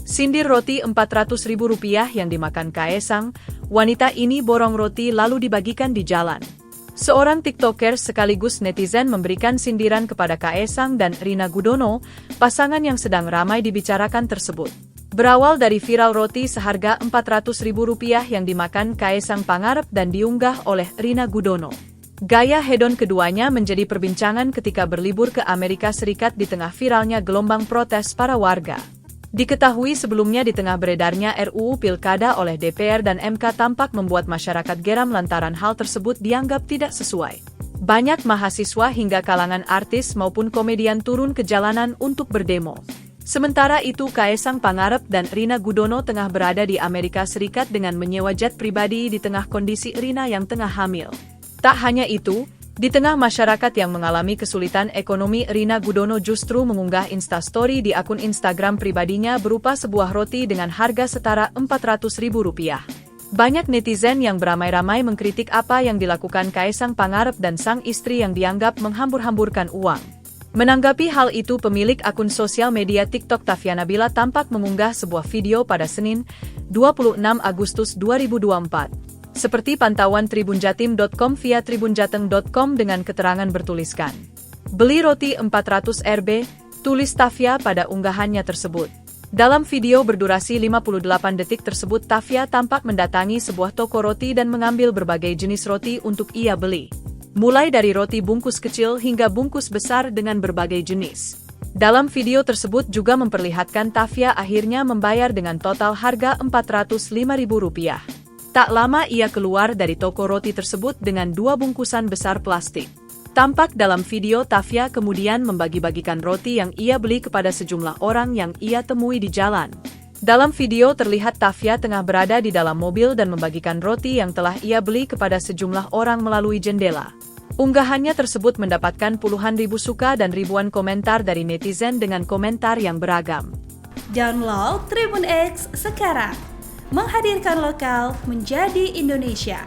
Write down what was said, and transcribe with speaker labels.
Speaker 1: Sindir roti Rp400.000 yang dimakan Kaesang, wanita ini borong roti lalu dibagikan di jalan. Seorang TikToker sekaligus netizen memberikan sindiran kepada Kaesang dan Rina Gudono, pasangan yang sedang ramai dibicarakan tersebut. Berawal dari viral roti seharga Rp400.000 yang dimakan Kaesang Pangarep dan diunggah oleh Rina Gudono. Gaya hedon keduanya menjadi perbincangan ketika berlibur ke Amerika Serikat di tengah viralnya gelombang protes para warga. Diketahui sebelumnya di tengah beredarnya RUU Pilkada oleh DPR dan MK tampak membuat masyarakat geram lantaran hal tersebut dianggap tidak sesuai. Banyak mahasiswa hingga kalangan artis maupun komedian turun ke jalanan untuk berdemo. Sementara itu Kaesang Pangarep dan Rina Gudono tengah berada di Amerika Serikat dengan menyewa jet pribadi di tengah kondisi Rina yang tengah hamil. Tak hanya itu, di tengah masyarakat yang mengalami kesulitan ekonomi, Rina Gudono justru mengunggah Instastory di akun Instagram pribadinya berupa sebuah roti dengan harga setara Rp400.000. Banyak netizen yang beramai-ramai mengkritik apa yang dilakukan Kaesang Pangarep dan sang istri yang dianggap menghambur-hamburkan uang. Menanggapi hal itu, pemilik akun sosial media TikTok Tavia Nabila tampak mengunggah sebuah video pada Senin, 26 Agustus 2024. Seperti pantauan tribunjatim.com via tribunjateng.com dengan keterangan bertuliskan, "Beli roti 400 Rp, tulis Tavia pada unggahannya tersebut. Dalam video berdurasi 58 detik tersebut, Tavia tampak mendatangi sebuah toko roti dan mengambil berbagai jenis roti untuk ia beli. Mulai dari roti bungkus kecil hingga bungkus besar dengan berbagai jenis. Dalam video tersebut juga memperlihatkan Tavia akhirnya membayar dengan total harga Rp405.000. Tak lama ia keluar dari toko roti tersebut dengan 2 bungkusan besar plastik. Tampak dalam video Tavia kemudian membagi-bagikan roti yang ia beli kepada sejumlah orang yang ia temui di jalan. Dalam video terlihat Tavia tengah berada di dalam mobil dan membagikan roti yang telah ia beli kepada sejumlah orang melalui jendela. Unggahannya tersebut mendapatkan puluhan ribu suka dan ribuan komentar dari netizen dengan komentar yang beragam.
Speaker 2: Download Tribun X sekarang. Menghadirkan lokal menjadi Indonesia.